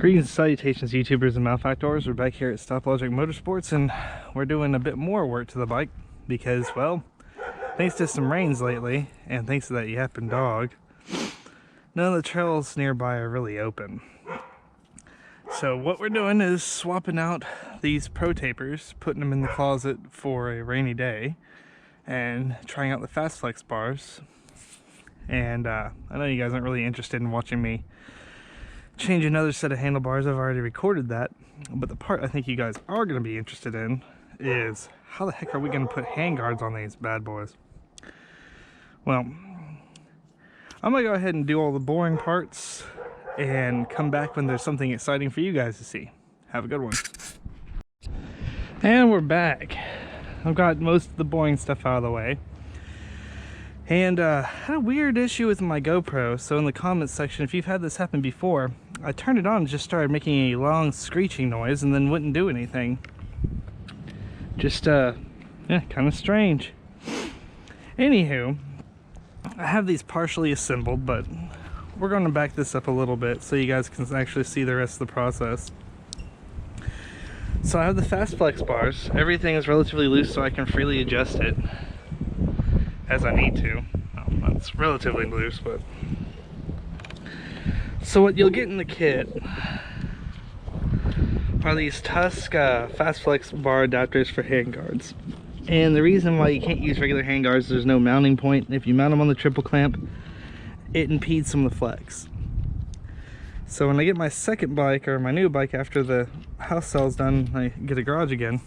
Greetings and salutations, YouTubers and malefactors. We're back here at Stoplogic Motorsports, and we're doing a bit more work to the bike because, well, thanks to some rains lately, and thanks to that yapping dog, none of the trails nearby are really open. So what we're doing is swapping out these pro tapers, putting them in the closet for a rainy day, and trying out the Fass Flexx bars. And I know you guys aren't really interested in watching me change another set of handlebars. I've already recorded that, but the part I think you guys are going to be interested in is how the heck are we going to put handguards on these bad boys? Well, I'm going to go ahead and do all the boring parts and come back when there's something exciting for you guys to see. Have a good one. And we're back. I've got most of the boring stuff out of the way. And had a weird issue with my GoPro, so in the comments section, if you've had this happen before, I turned it on and just started making a long screeching noise and then wouldn't do anything. Just, yeah, kind of strange. Anywho, I have these partially assembled, but we're going to back this up a little bit so you guys can actually see the rest of the process. So I have the Fass Flexx bars. Everything is relatively loose so I can freely adjust it as I need to. Well, that's relatively loose, but... So what you'll get in the kit are these Tusk Fasst Flexx bar adapters for handguards. And the reason why you can't use regular handguards is there's no mounting point. If you mount them on the triple clamp, it impedes some of the flex. So when I get my second bike, or my new bike after the house sale's done, I get a garage again,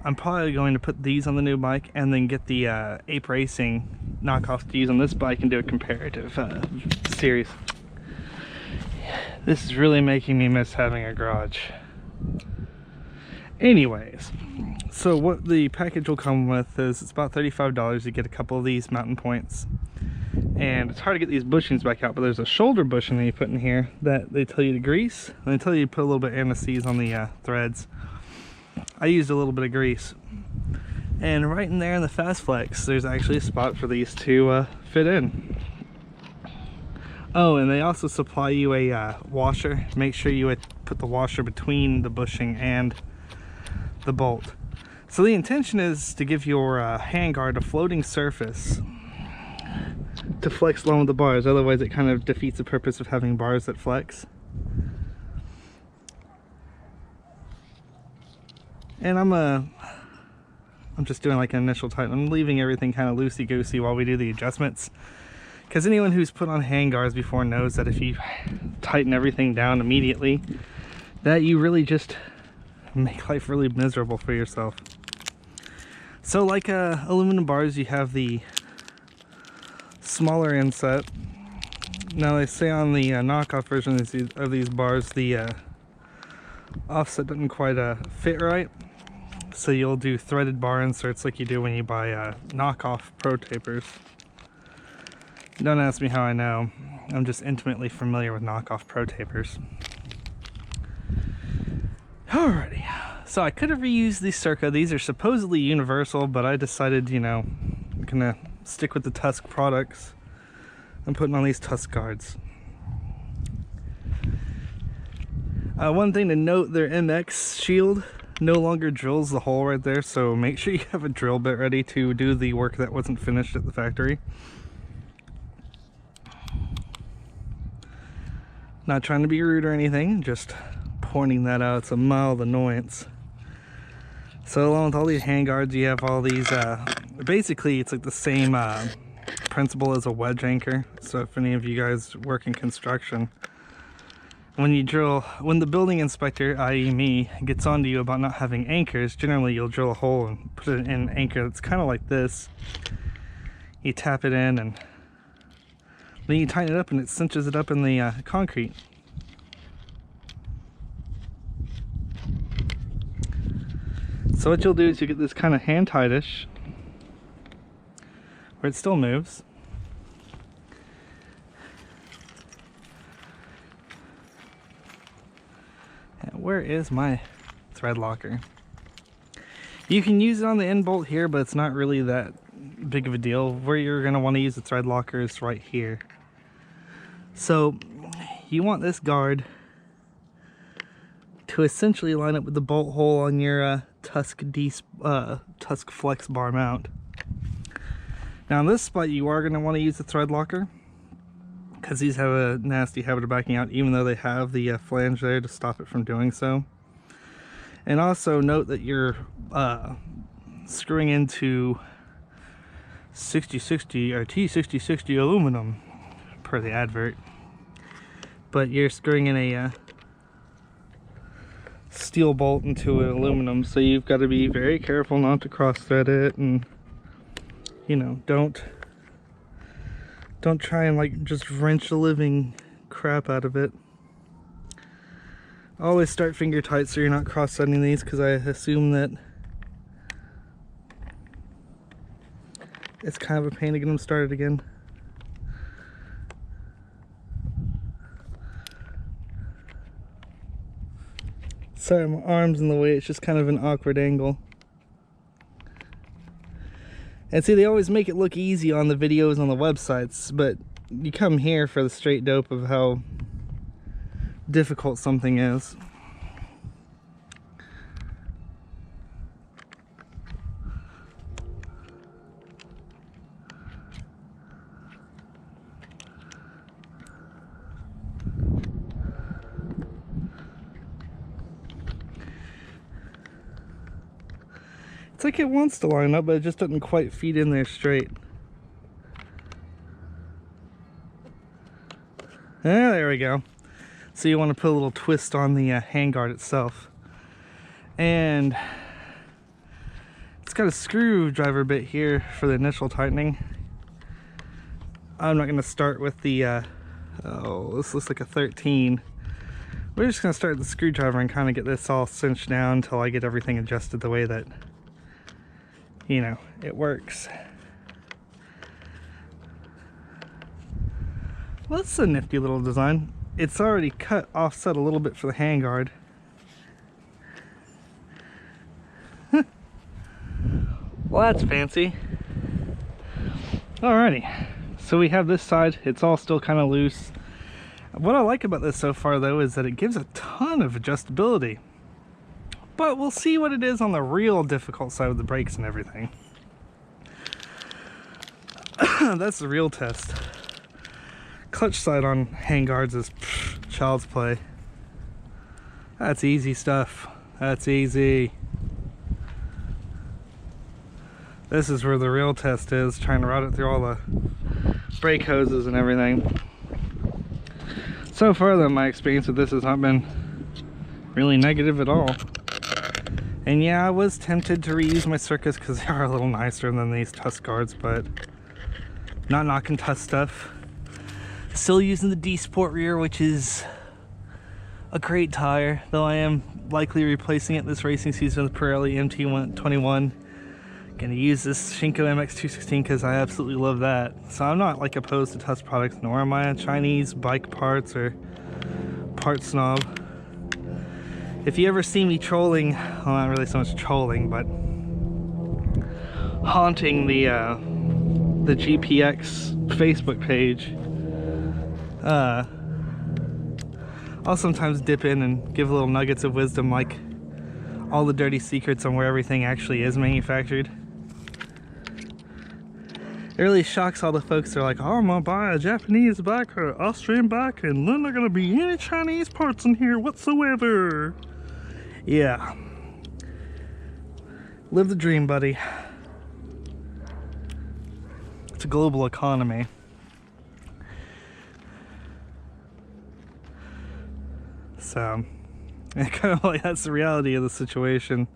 I'm probably going to put these on the new bike and then get the Ape Racing knockoff to use on this bike and do a comparative series. This is really making me miss having a garage. Anyways, so what the package will come with is it's about $35. You get a couple of these mounting points. And it's hard to get these bushings back out, but there's a shoulder bushing that you put in here that they tell you to grease. And they tell you to put a little bit of anti-seize on the threads. I used a little bit of grease, and right in there in the Fass Flexx there's actually a spot for these to fit in. Oh, and they also supply you a washer. Make sure you put the washer between the bushing and the bolt. So the intention is to give your handguard a floating surface to flex along with the bars, otherwise it kind of defeats the purpose of having bars that flex. And I'm just doing like an initial tighten. I'm leaving everything kind of loosey-goosey while we do the adjustments. Because anyone who's put on handguards before knows that if you tighten everything down immediately, that you really just make life really miserable for yourself. So like aluminum bars, you have the smaller inset. Now they say on the knockoff version of these bars, the offset doesn't quite fit right. So you'll do threaded bar inserts like you do when you buy knockoff pro tapers. Don't ask me how I know. I'm just intimately familiar with knockoff pro tapers. Alrighty. So I could have reused these Circa. These are supposedly universal, but I decided, you know, I'm gonna stick with the Tusk products. I'm putting on these Tusk guards. One thing to note, their MX shield no longer drills the hole right there, so make sure you have a drill bit ready to do the work that wasn't finished at the factory. Not trying to be rude or anything, just pointing that out. It's a mild annoyance. So along with all these handguards, you have all these, basically it's like the same principle as a wedge anchor. So if any of you guys work in construction, when you drill, when the building inspector, i.e. me, gets onto you about not having anchors, generally you'll drill a hole and put it in an anchor that's kind of like this. You tap it in and then you tighten it up and it cinches it up in the concrete. So what you'll do is you get this kind of hand tight-ish, where it still moves. Where is my thread locker? You can use it on the end bolt here, but it's not really that big of a deal. Where you're going to want to use the thread locker is right here. So you want this guard to essentially line up with the bolt hole on your Tusk Flex bar mount. Now in this spot you are going to want to use the thread locker, because these have a nasty habit of backing out even though they have the flange there to stop it from doing so. And also note that you're screwing into 6060 or T6060 aluminum per the advert, but you're screwing in a steel bolt into an aluminum, so you've got to be very careful not to cross thread it, and you know, don't try and like just wrench the living crap out of it. Always start finger tight so you're not cross threading these, because I assume that it's kind of a pain to get them started again. Sorry, my arm's in the way, it's just kind of an awkward angle. And see, they always make it look easy on the videos on the websites, but you come here for the straight dope of how difficult something is. It's like it wants to line up, but it just doesn't quite feed in there straight. There we go. So you want to put a little twist on the handguard itself. And it's got a screwdriver bit here for the initial tightening. I'm not going to start with the, oh, this looks like a 13. We're just going to start with the screwdriver and kind of get this all cinched down until I get everything adjusted the way that, you know, it works. Well, that's a nifty little design. It's already cut offset a little bit for the handguard. Well, that's fancy. Alrighty, so we have this side. It's all still kind of loose. What I like about this so far, though, is that it gives a ton of adjustability. But we'll see what it is on the real difficult side with the brakes and everything. That's the real test. Clutch side on handguards is child's play. That's easy stuff. That's easy. This is where the real test is, trying to route it through all the brake hoses and everything. So far though, my experience with this has not been really negative at all. And yeah, I was tempted to reuse my Circus because they are a little nicer than these Tusk guards, but not knocking Tusk stuff. Still using the D-Sport rear, which is a great tire, though I am likely replacing it this racing season with Pirelli MT-21. Gonna use this Shinko MX216 because I absolutely love that. So I'm not like opposed to Tusk products, nor am I a Chinese bike parts or part snob. If you ever see me trolling, well, not really so much trolling, but haunting the GPX Facebook page, I'll sometimes dip in and give little nuggets of wisdom, like all the dirty secrets on where everything actually is manufactured. It really shocks all the folks that are like, oh, I'm gonna buy a Japanese bike or an Austrian bike and then there gonna be any Chinese parts in here whatsoever. Yeah. Live the dream, buddy. It's a global economy. So, kind of like that's the reality of the situation.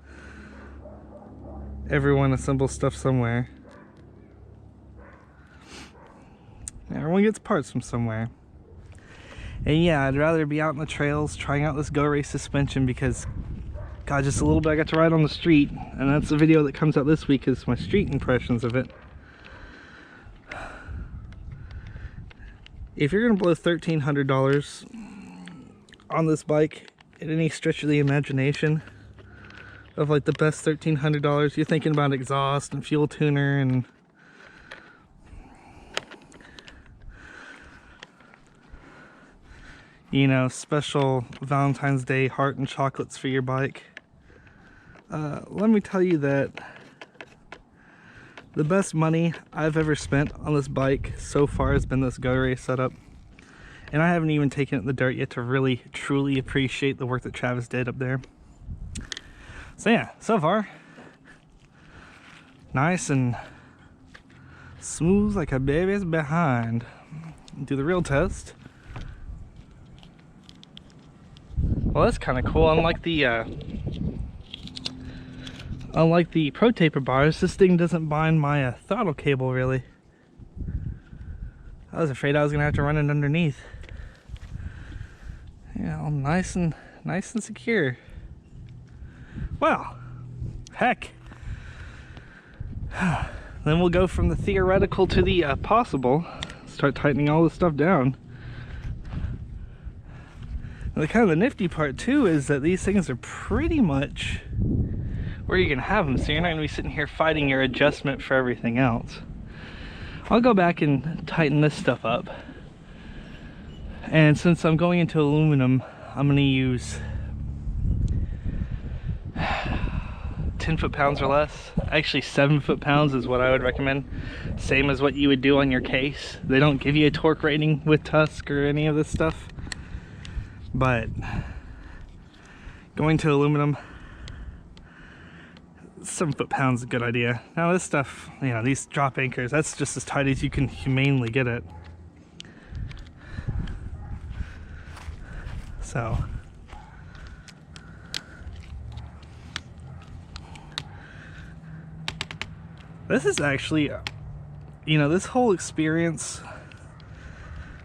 Everyone assembles stuff somewhere. Everyone gets parts from somewhere. And yeah, I'd rather be out in the trails trying out this Go Race suspension because, God, just a little bit I got to ride on the street. And that's the video that comes out this week, is my street impressions of it. If you're going to blow $1,300 on this bike at any stretch of the imagination of like the best $1,300, you're thinking about exhaust and fuel tuner and you know, special Valentine's Day heart and chocolates for your bike. Let me tell you that the best money I've ever spent on this bike so far has been this Go Race setup. And I haven't even taken it in the dirt yet to really, truly appreciate the work that Travis did up there. So yeah, so far, nice and smooth like a baby's behind. Do the real test. Well, that's kind of cool. Unlike the Pro Taper bars, this thing doesn't bind my throttle cable really. I was afraid I was gonna have to run it underneath. Yeah, all nice and secure. Well, heck. Then we'll go from the theoretical to the possible. Start tightening all this stuff down. And the kind of the nifty part too is that these things are pretty much where you can have them, so you're not going to be sitting here fighting your adjustment for everything else. I'll go back and tighten this stuff up. And since I'm going into aluminum, I'm going to use 10 foot-pounds or less. Actually 7 foot-pounds is what I would recommend. Same as what you would do on your case. They don't give you a torque rating with Tusk or any of this stuff. But going to aluminum, 7 foot-pounds is a good idea. Now this stuff, you know, these drop anchors, that's just as tight as you can humanely get it. So this is actually, you know, this whole experience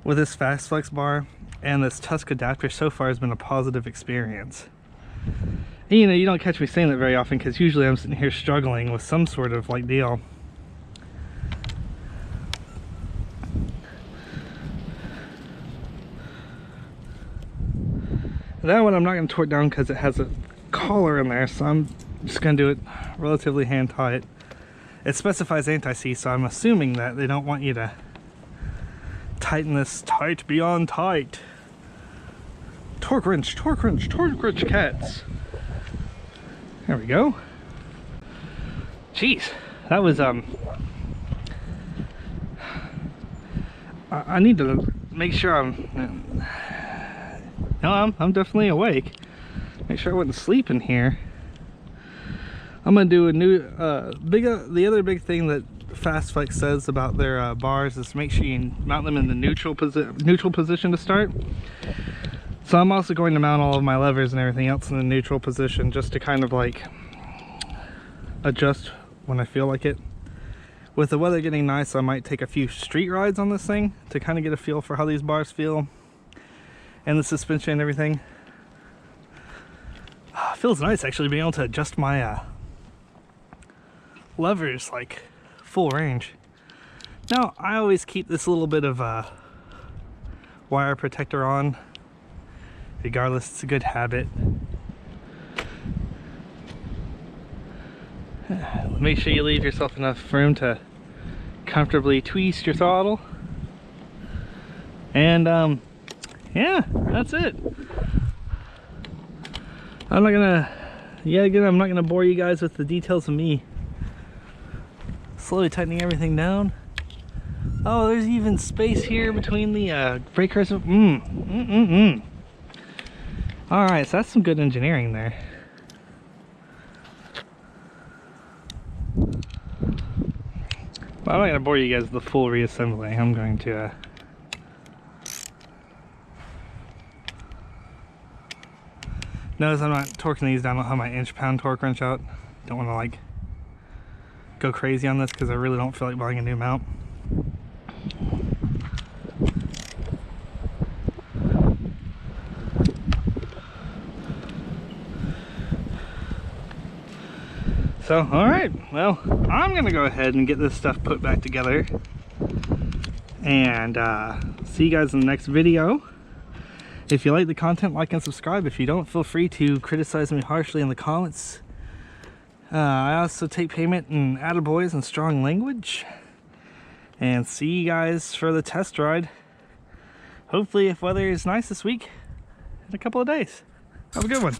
with this Fasst Flexx bar and this Tusk adapter so far has been a positive experience. And, you know, you don't catch me saying that very often because usually I'm sitting here struggling with some sort of like deal. That one I'm not going to torque down because it has a collar in there, so I'm just going to do it relatively hand tight. It specifies anti-seize, so I'm assuming that they don't want you to tighten this tight beyond tight. Torque wrench, torque wrench, torque wrench, cats. There we go. Jeez, that was I need to make sure I'm definitely awake. Make sure I wasn't sleeping here. I'm gonna do a new the other big thing that Fasst Flexx says about their bars is make sure you mount them in the neutral position to start. So I'm also going to mount all of my levers and everything else in the neutral position just to kind of like adjust when I feel like it. With the weather getting nice, I might take a few street rides on this thing to kind of get a feel for how these bars feel and the suspension and everything. Feels nice actually being able to adjust my levers like full range. Now I always keep this little bit of wire protector on regardless. It's a good habit. Make sure you leave yourself enough room to comfortably twist your throttle, and yeah, that's it. I'm not gonna bore you guys with the details of me slowly tightening everything down. Oh, there's even space here between the breakers. Alright, so that's some good engineering there. Well, I'm not gonna bore you guys with the full reassembly. I'm going to notice I'm not torquing these down. I don't have my inch-pound torque wrench out. Don't want to like go crazy on this because I really don't feel like buying a new mount. So, alright, well, I'm gonna go ahead and get this stuff put back together and see you guys in the next video. If you like the content, like and subscribe. If you don't, feel free to criticize me harshly in the comments. I also take payment in attaboys and strong language. And see you guys for the test ride. Hopefully, if weather is nice this week, in a couple of days. Have a good one.